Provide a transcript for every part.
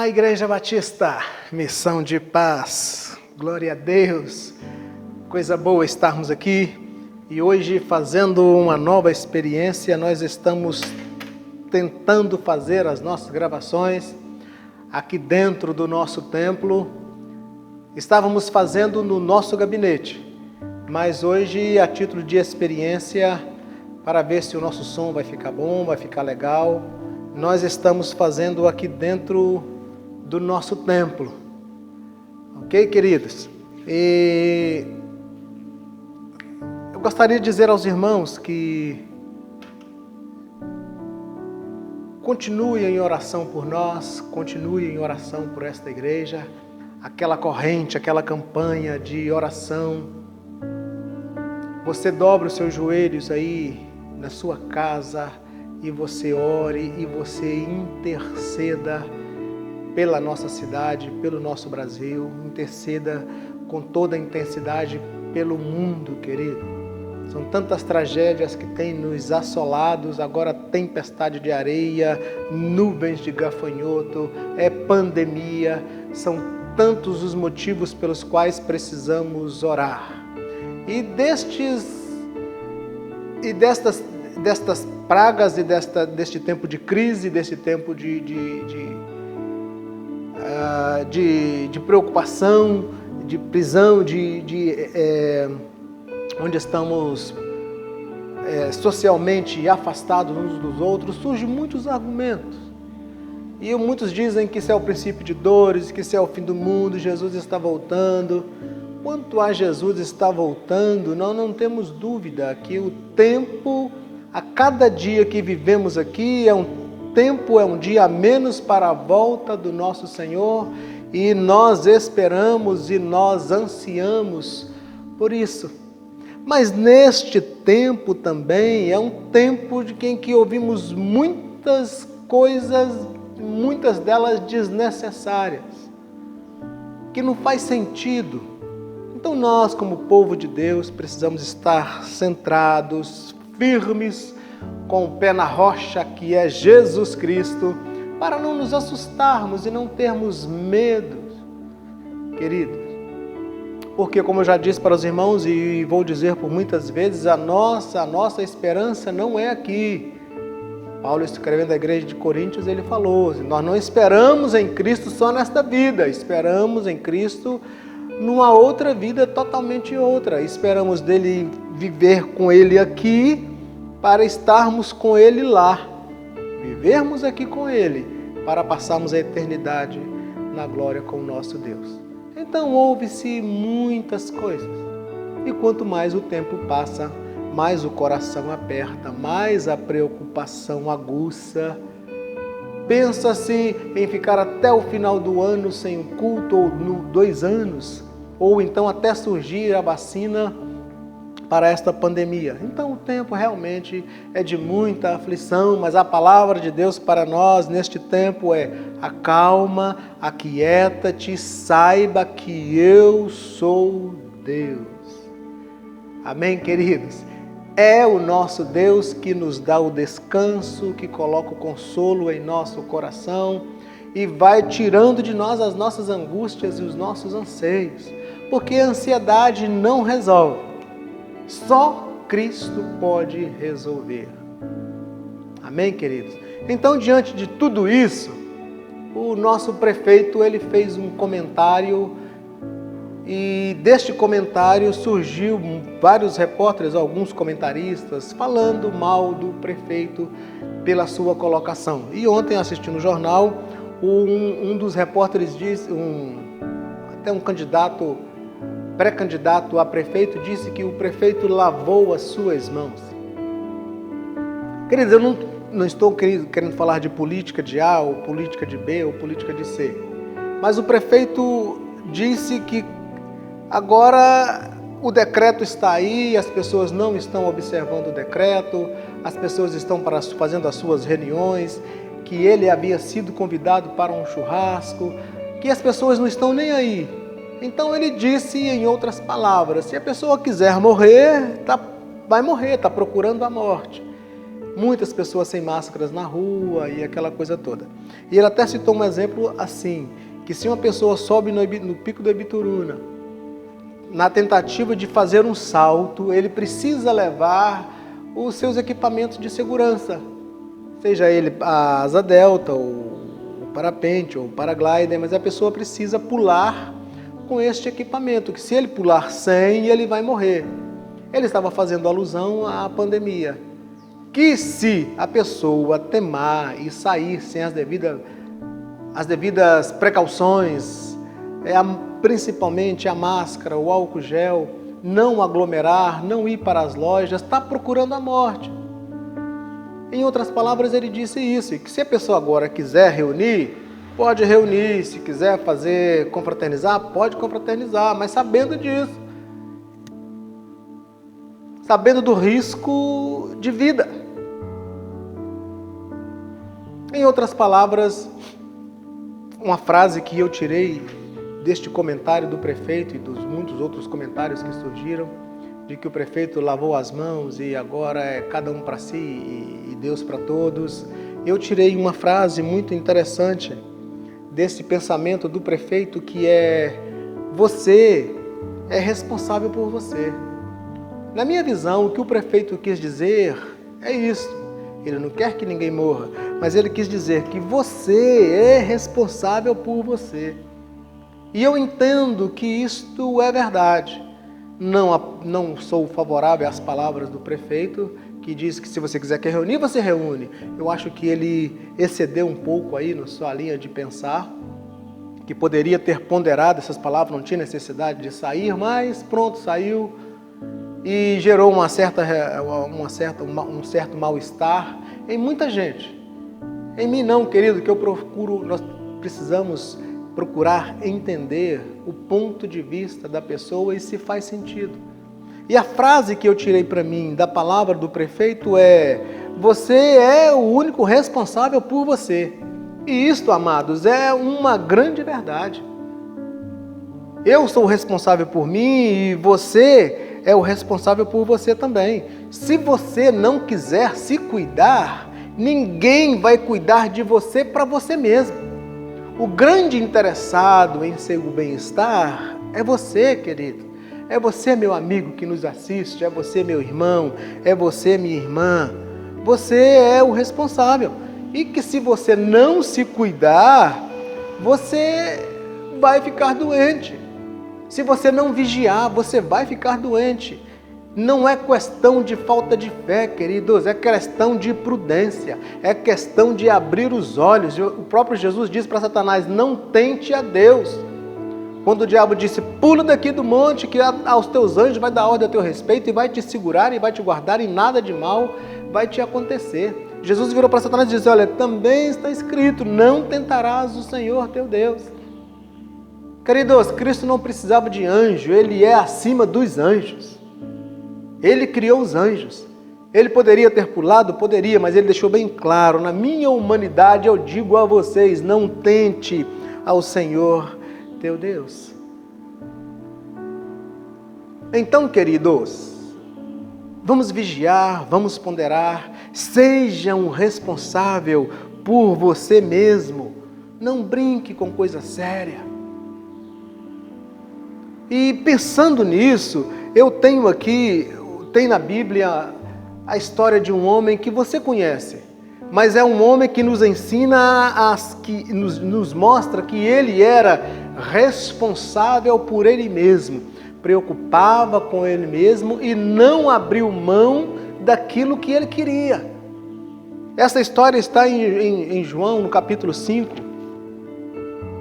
Olá, Igreja Batista, Missão de Paz, glória a Deus, coisa boa estarmos aqui e hoje fazendo uma nova experiência. Nós estamos tentando fazer as nossas gravações aqui dentro do nosso templo. Estávamos fazendo no nosso gabinete, mas hoje, a título de experiência, para ver se o nosso som vai ficar bom, vai ficar legal, nós estamos fazendo aqui dentro do nosso templo. Ok, queridos? E eu gostaria de dizer aos irmãos que continue em oração por nós, continue em oração por esta igreja, aquela corrente, aquela campanha de oração. Você dobra os seus joelhos aí na sua casa e você ore e você interceda pela nossa cidade, pelo nosso Brasil, interceda com toda a intensidade pelo mundo, querido. São tantas tragédias que têm nos assolados, agora tempestade de areia, nuvens de gafanhoto, pandemia, são tantos os motivos pelos quais precisamos orar. E destas pragas e deste tempo de crise, deste tempo de preocupação, de prisão, onde estamos socialmente afastados uns dos outros, surgem muitos argumentos. E muitos dizem que isso é o princípio de dores, que isso é o fim do mundo, Jesus está voltando. Quanto a Jesus está voltando, nós não temos dúvida que o tempo, a cada dia que vivemos aqui, é um dia a menos para a volta do nosso Senhor, e nós esperamos e nós ansiamos por isso. Mas neste tempo também é um tempo em que ouvimos muitas coisas, muitas delas desnecessárias, que não faz sentido. Então nós, como povo de Deus, precisamos estar centrados, firmes, com o pé na rocha que é Jesus Cristo, para não nos assustarmos e não termos medo, queridos. Porque, como eu já disse para os irmãos e vou dizer por muitas vezes, a nossa esperança não é aqui. Paulo, escrevendo à igreja de Coríntios, ele falou: nós não esperamos em Cristo só nesta vida, esperamos em Cristo numa outra vida totalmente outra. Esperamos dele viver com ele aqui para estarmos com ele lá. Vivermos aqui com ele para passarmos a eternidade na glória com o nosso Deus. Então ouve-se muitas coisas. E quanto mais o tempo passa, mais o coração aperta, mais a preocupação aguça. Pensa-se em ficar até o final do ano sem um culto, ou 2 anos, ou então até surgir a vacina para esta pandemia. Então o tempo realmente é de muita aflição, mas a palavra de Deus para nós neste tempo é: acalma, aquieta-te, saiba que eu sou Deus. Amém, queridos? É o nosso Deus que nos dá o descanso, que coloca o consolo em nosso coração e vai tirando de nós as nossas angústias e os nossos anseios, porque a ansiedade não resolve. Só Cristo pode resolver. Amém, queridos? Então, diante de tudo isso, o nosso prefeito ele fez um comentário, e deste comentário surgiu vários repórteres, alguns comentaristas, falando mal do prefeito pela sua colocação. E ontem, assistindo o jornal, um dos repórteres disse, até um pré-candidato a prefeito, disse que o prefeito lavou as suas mãos. Queridos, eu não estou querendo falar de política de A, ou política de B, ou política de C. Mas o prefeito disse que agora o decreto está aí, as pessoas não estão observando o decreto, as pessoas estão fazendo as suas reuniões, que ele havia sido convidado para um churrasco, que as pessoas não estão nem aí. Então ele disse, em outras palavras, se a pessoa quiser morrer, vai morrer, está procurando a morte. muitas pessoas sem máscaras na rua e aquela coisa toda. E ele até citou um exemplo assim, que se uma pessoa sobe no pico do Ibituruna, na tentativa de fazer um salto, ele precisa levar os seus equipamentos de segurança, seja ele a asa delta, ou o parapente, ou o paraglider, mas a pessoa precisa pular com este equipamento, que se ele pular sem, ele vai morrer. Ele estava fazendo alusão à pandemia, que se a pessoa temar e sair sem as devidas precauções, principalmente a máscara, o álcool gel, não aglomerar, não ir para as lojas, está procurando a morte. Em outras palavras, ele disse isso, que se a pessoa agora quiser reunir, pode reunir, se quiser confraternizar, pode confraternizar, mas sabendo disso, sabendo do risco de vida. Em outras palavras, uma frase que eu tirei deste comentário do prefeito e dos muitos outros comentários que surgiram, de que o prefeito lavou as mãos e agora é cada um para si e Deus para todos. Eu tirei uma frase muito interessante desse pensamento do prefeito, que é: você é responsável por você. Na minha visão, o que o prefeito quis dizer é isso. Ele não quer que ninguém morra, mas ele quis dizer que você é responsável por você. E eu entendo que isto é verdade. Não sou favorável às palavras do prefeito, que diz que se você quiser reunir, você reúne. Eu acho que ele excedeu um pouco aí na sua linha de pensar, que poderia ter ponderado essas palavras, não tinha necessidade de sair, mas pronto, saiu e gerou um certo mal-estar em muita gente. Em mim não, querido, que nós precisamos procurar entender o ponto de vista da pessoa e se faz sentido. E a frase que eu tirei para mim da palavra do prefeito é: você é o único responsável por você. E isto, amados, é uma grande verdade. Eu sou o responsável por mim e você é o responsável por você também. Se você não quiser se cuidar, ninguém vai cuidar de você para você mesmo. O grande interessado em seu bem-estar é você, querido. É você, meu amigo que nos assiste, é você, meu irmão, é você, minha irmã. Você é o responsável. E que se você não se cuidar, você vai ficar doente. Se você não vigiar, você vai ficar doente. Não é questão de falta de fé, queridos, é questão de prudência, é questão de abrir os olhos. O próprio Jesus disse para Satanás: não tente a Deus. Quando o diabo disse: pula daqui do monte, que aos teus anjos vai dar ordem a teu respeito e vai te segurar e vai te guardar e nada de mal vai te acontecer. Jesus virou para Satanás e disse: olha, também está escrito, não tentarás o Senhor teu Deus. Queridos, Cristo não precisava de anjo, Ele é acima dos anjos. Ele criou os anjos. Ele poderia ter pulado? Poderia, mas Ele deixou bem claro: na minha humanidade eu digo a vocês, não tente ao Senhor teu Deus. Então, queridos, vamos vigiar, vamos ponderar, seja um responsável por você mesmo. Não brinque com coisa séria. E pensando nisso, eu tenho aqui, tem na Bíblia a história de um homem que você conhece, mas é um homem que nos ensina, que nos mostra que ele era responsável por ele mesmo, preocupava com ele mesmo e não abriu mão daquilo que ele queria. Essa história está em João, no capítulo 5,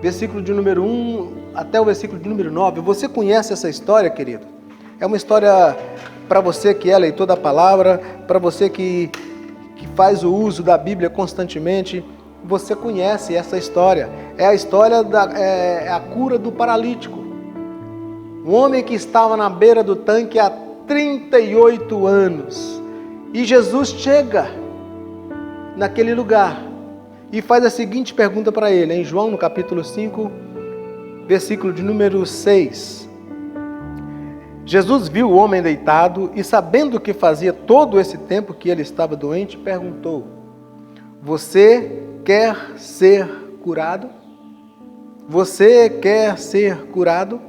versículo de número 1 até o versículo de número 9. Você conhece essa história, querido? É uma história para você que é leitor da palavra, para você que faz o uso da Bíblia constantemente. Você conhece essa história. É a história a cura do paralítico. Um homem que estava na beira do tanque há 38 anos. E Jesus chega naquele lugar e faz a seguinte pergunta para ele, em João, no capítulo 5, versículo de número 6. Jesus viu o homem deitado e, sabendo que fazia todo esse tempo que ele estava doente, perguntou: você quer ser curado? Você quer ser curado?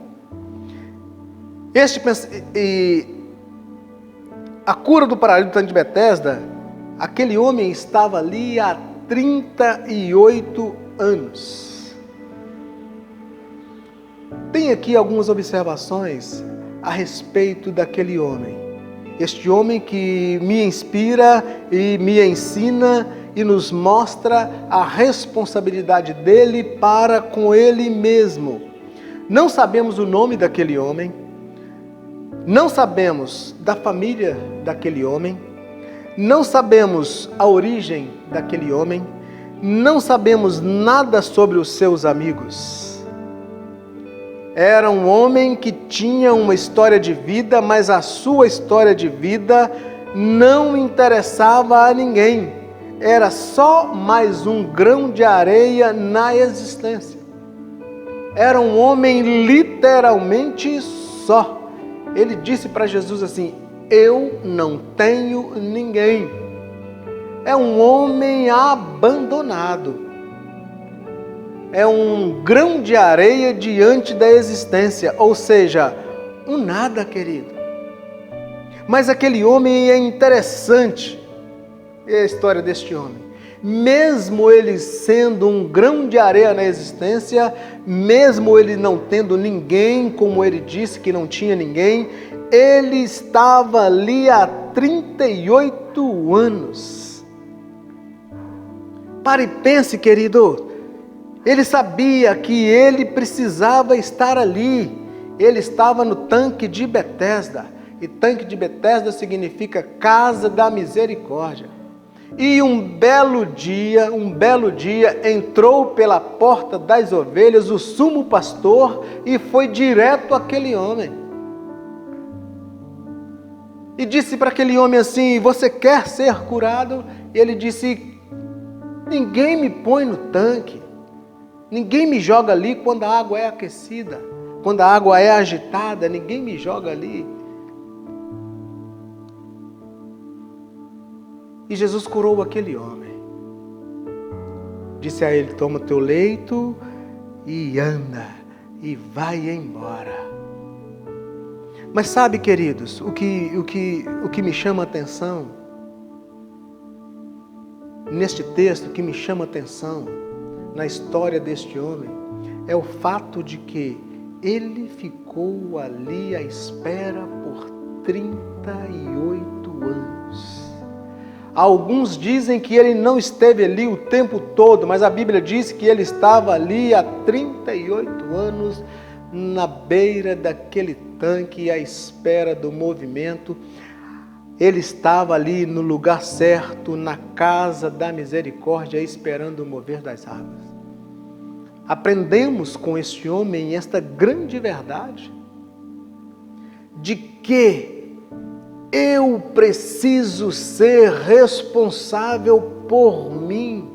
A cura do paralítico do tanque de Betesda, aquele homem estava ali há 38 anos. Tem aqui algumas observações a respeito daquele homem. Este homem que me inspira e me ensina e nos mostra a responsabilidade dele para com ele mesmo. Não sabemos o nome daquele homem, não sabemos da família daquele homem, não sabemos a origem daquele homem, não sabemos nada sobre os seus amigos. Era um homem que tinha uma história de vida, mas a sua história de vida não interessava a ninguém. Era só mais um grão de areia na existência. Era um homem literalmente só. Ele disse para Jesus assim: eu não tenho ninguém. É um homem abandonado. É um grão de areia diante da existência, ou seja, um nada, querido. Mas aquele homem é interessante, é a história deste homem. Mesmo ele sendo um grão de areia na existência, mesmo ele não tendo ninguém, como ele disse que não tinha ninguém, ele estava ali há 38 anos. Pare e pense, querido. Ele sabia que ele precisava estar ali. Ele estava no tanque de Betesda. E tanque de Betesda significa casa da misericórdia. E um belo dia, entrou pela porta das ovelhas o sumo pastor e foi direto àquele homem. E disse para aquele homem assim: você quer ser curado? E ele disse: ninguém me põe no tanque. Ninguém me joga ali quando a água é aquecida, quando a água é agitada, ninguém me joga ali. E Jesus curou aquele homem. Disse a ele: toma o teu leito e anda, e vai embora. Mas sabe, queridos, o que me chama a atenção, neste texto, o que me chama a atenção, na história deste homem, é o fato de que ele ficou ali à espera por 38 anos. Alguns dizem que ele não esteve ali o tempo todo, mas a Bíblia diz que ele estava ali há 38 anos, na beira daquele tanque, à espera do movimento. Ele estava ali no lugar certo, na casa da misericórdia, esperando o mover das águas. Aprendemos com este homem esta grande verdade, de que eu preciso ser responsável por mim.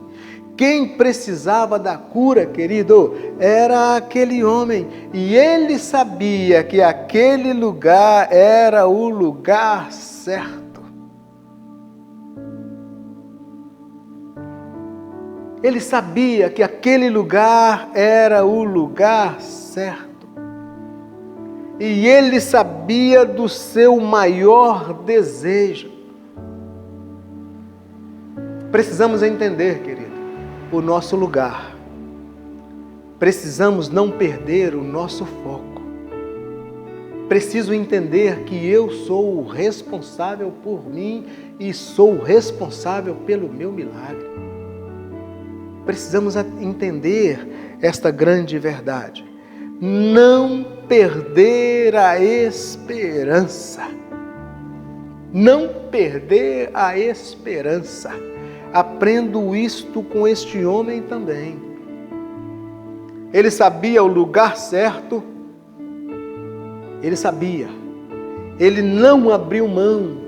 Quem precisava da cura, querido, era aquele homem. E ele sabia que aquele lugar era o lugar certo. Ele sabia que aquele lugar era o lugar certo. E ele sabia do seu maior desejo. Precisamos entender, querido, o nosso lugar. Precisamos não perder o nosso foco. Preciso entender que eu sou o responsável por mim e sou o responsável pelo meu milagre. Precisamos entender esta grande verdade. Não perder a esperança. Não perder a esperança. Aprendo isto com este homem também. Ele sabia o lugar certo. Ele sabia. Ele não abriu mão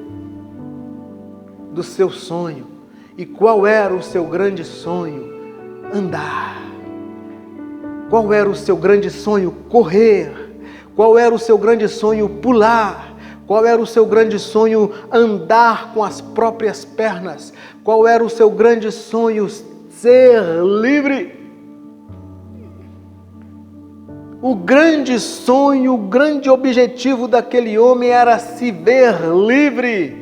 do seu sonho. E qual era o seu grande sonho? Andar. Qual era o seu grande sonho? Correr. Qual era o seu grande sonho? Pular. Qual era o seu grande sonho? Andar com as próprias pernas. Qual era o seu grande sonho? Ser livre. O grande sonho, o grande objetivo daquele homem era se ver livre.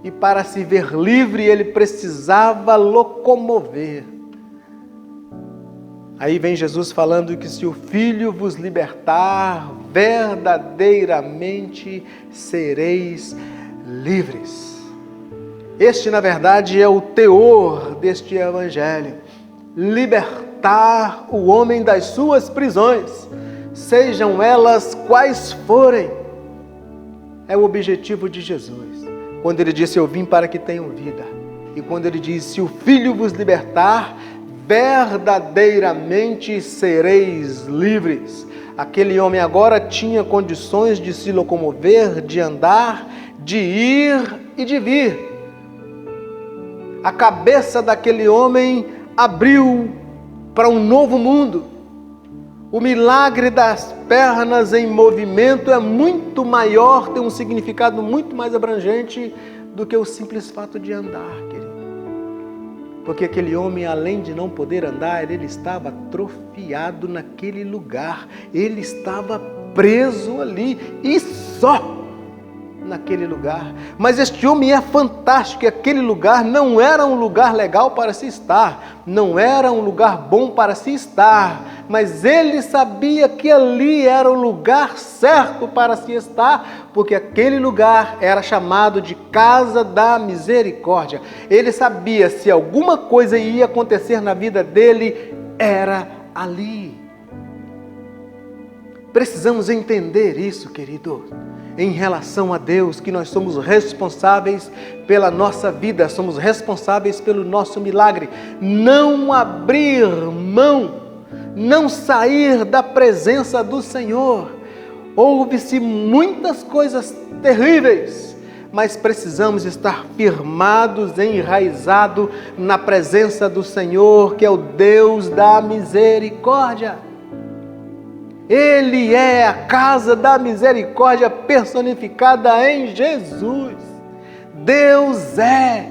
E para se ver livre, ele precisava locomover. Aí vem Jesus falando que se o Filho vos libertar, verdadeiramente sereis livres. Este, na verdade, é o teor deste Evangelho. Libertar o homem das suas prisões, sejam elas quais forem. É o objetivo de Jesus. Quando ele disse, eu vim para que tenham vida. E quando ele diz, se o Filho vos libertar, verdadeiramente sereis livres. Aquele homem agora tinha condições de se locomover, de andar, de ir e de vir. A cabeça daquele homem abriu para um novo mundo. O milagre das pernas em movimento é muito maior, tem um significado muito mais abrangente do que o simples fato de andar, querido. Porque aquele homem, além de não poder andar, ele estava atrofiado naquele lugar. Ele estava preso ali e só naquele lugar. Mas este homem é fantástico. Aquele lugar não era um lugar legal para se estar. Não era um lugar bom para se estar. Mas ele sabia que ali era o lugar certo para se estar, porque aquele lugar era chamado de Casa da Misericórdia. Ele sabia se alguma coisa ia acontecer na vida dele, era ali. Precisamos entender isso, querido, em relação a Deus, que nós somos responsáveis pela nossa vida, somos responsáveis pelo nosso milagre. Não abrir mão, não sair da presença do Senhor. Houve-se muitas coisas terríveis, mas precisamos estar firmados, enraizados na presença do Senhor, que é o Deus da misericórdia. Ele é a casa da misericórdia personificada em Jesus. Deus é.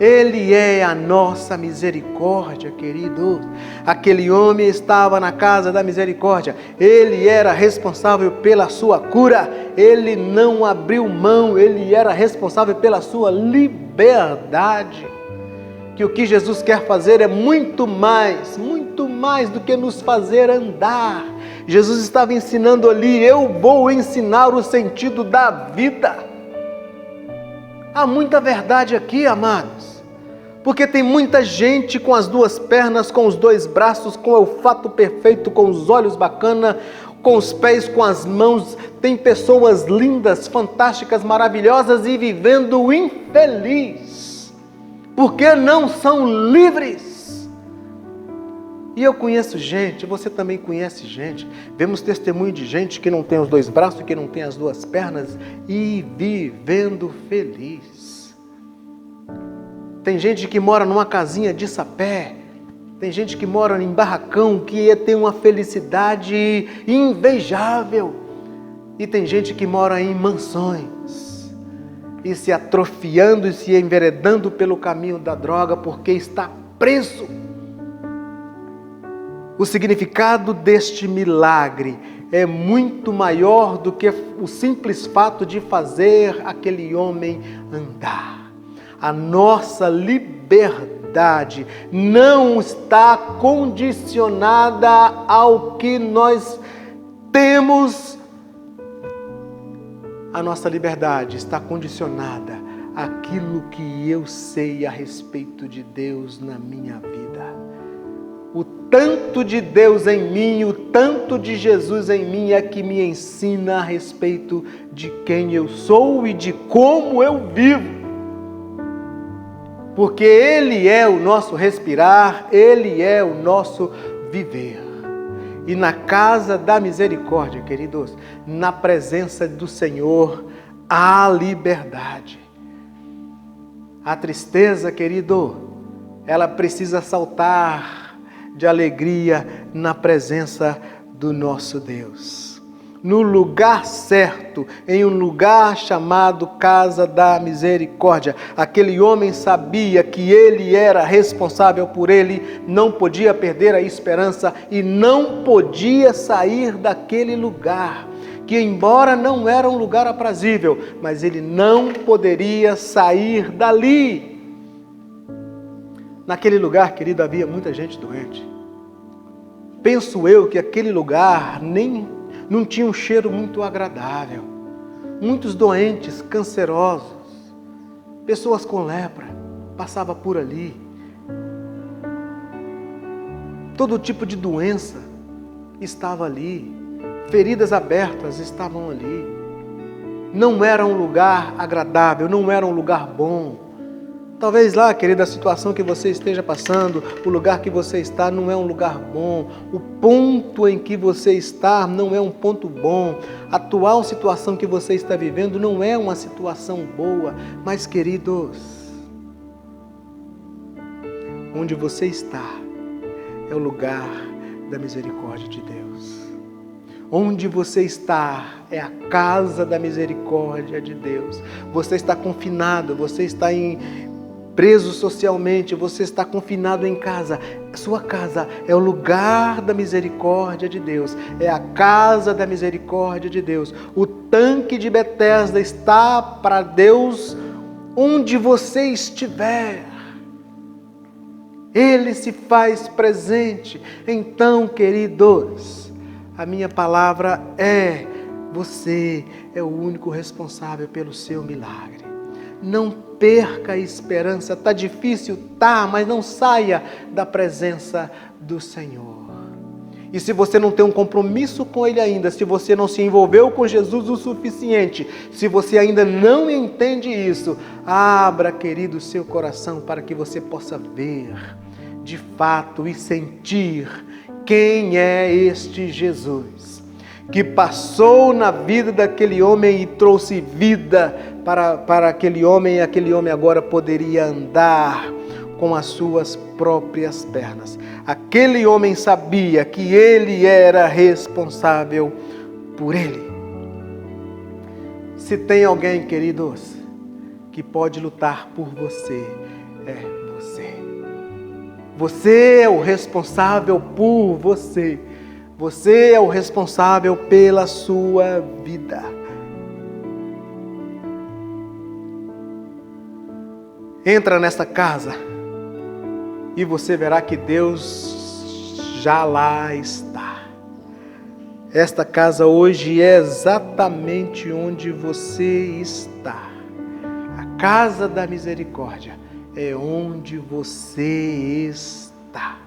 Ele é a nossa misericórdia, querido. Aquele homem estava na casa da misericórdia. Ele era responsável pela sua cura. Ele não abriu mão. Ele era responsável pela sua liberdade. Que o que Jesus quer fazer é muito mais do que nos fazer andar. Jesus estava ensinando ali, eu vou ensinar o sentido da vida. Há muita verdade aqui, amados. Porque tem muita gente com as duas pernas, com os dois braços, com o olfato perfeito, com os olhos bacana, com os pés, com as mãos. Tem pessoas lindas, fantásticas, maravilhosas e vivendo infeliz. Porque não são livres. E eu conheço gente, você também conhece gente. Vemos testemunho de gente que não tem os dois braços, que não tem as duas pernas e vivendo feliz. Tem gente que mora numa casinha de sapé. Tem gente que mora em barracão, que tem uma felicidade invejável. E tem gente que mora em mansões. E se atrofiando e se enveredando pelo caminho da droga, porque está preso. O significado deste milagre é muito maior do que o simples fato de fazer aquele homem andar. A nossa liberdade não está condicionada ao que nós temos. A nossa liberdade está condicionada àquilo que eu sei a respeito de Deus na minha vida. O tanto de Deus em mim, o tanto de Jesus em mim é que me ensina a respeito de quem eu sou e de como eu vivo. Porque Ele é o nosso respirar, Ele é o nosso viver. E na casa da misericórdia, queridos, na presença do Senhor, há liberdade. A tristeza, querido, ela precisa saltar de alegria na presença do nosso Deus. No lugar certo, em um lugar chamado Casa da Misericórdia. Aquele homem sabia que ele era responsável por ele, não podia perder a esperança e não podia sair daquele lugar, que embora não era um lugar aprazível, mas ele não poderia sair dali. Naquele lugar, querido, havia muita gente doente. Penso eu que aquele lugar não tinha um cheiro muito agradável. Muitos doentes, cancerosos, pessoas com lepra, passavam por ali. Todo tipo de doença estava ali. Feridas abertas estavam ali. Não era um lugar agradável, não era um lugar bom. Talvez lá, querida, a situação que você esteja passando, o lugar que você está não é um lugar bom. O ponto em que você está não é um ponto bom. A atual situação que você está vivendo não é uma situação boa. Mas, queridos, onde você está é o lugar da misericórdia de Deus. Onde você está é a casa da misericórdia de Deus. Você está confinado, você está preso socialmente, você está confinado em casa. Sua casa é o lugar da misericórdia de Deus, é a casa da misericórdia de Deus. O tanque de Betesda está para Deus onde você estiver. Ele se faz presente. Então, queridos, a minha palavra é: você é o único responsável pelo seu milagre. Não perca a esperança. Está difícil? Tá, mas não saia da presença do Senhor. E se você não tem um compromisso com Ele ainda, se você não se envolveu com Jesus o suficiente, se você ainda não entende isso, abra, querido, o seu coração para que você possa ver de fato e sentir quem é este Jesus, que passou na vida daquele homem e trouxe vida para aquele homem, e aquele homem agora poderia andar com as suas próprias pernas. Aquele homem sabia que ele era responsável por ele. Se tem alguém, queridos, que pode lutar por você, é você. Você é o responsável por você. Você é o responsável pela sua vida. Entra nessa casa e você verá que Deus já lá está. Esta casa hoje é exatamente onde você está. A casa da misericórdia é onde você está.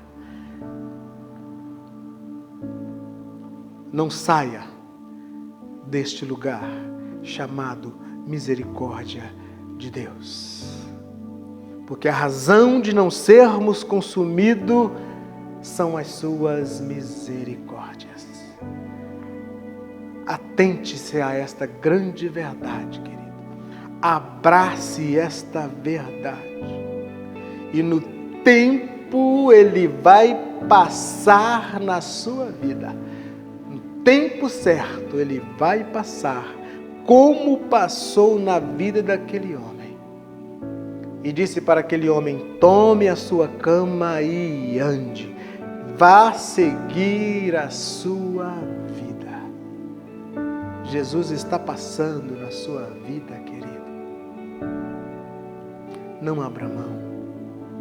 Não saia deste lugar chamado misericórdia de Deus. Porque a razão de não sermos consumidos são as suas misericórdias. Atente-se a esta grande verdade, querido. Abrace esta verdade. E no tempo Ele vai passar na sua vida. No tempo certo Ele vai passar, como passou na vida daquele homem. E disse para aquele homem: tome a sua cama e ande. Vá seguir a sua vida. Jesus está passando na sua vida, querido. Não abra mão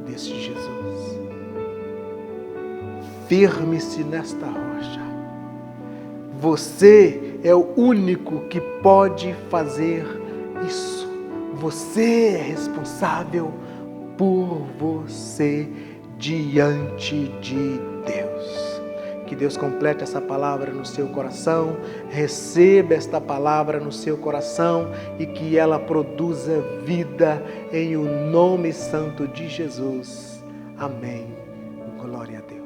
deste Jesus. Firme-se nesta rocha. Você é o único que pode fazer isso. Você é responsável por você diante de Deus. Que Deus complete essa palavra no seu coração, receba esta palavra no seu coração e que ela produza vida em o nome santo de Jesus. Amém. Glória a Deus.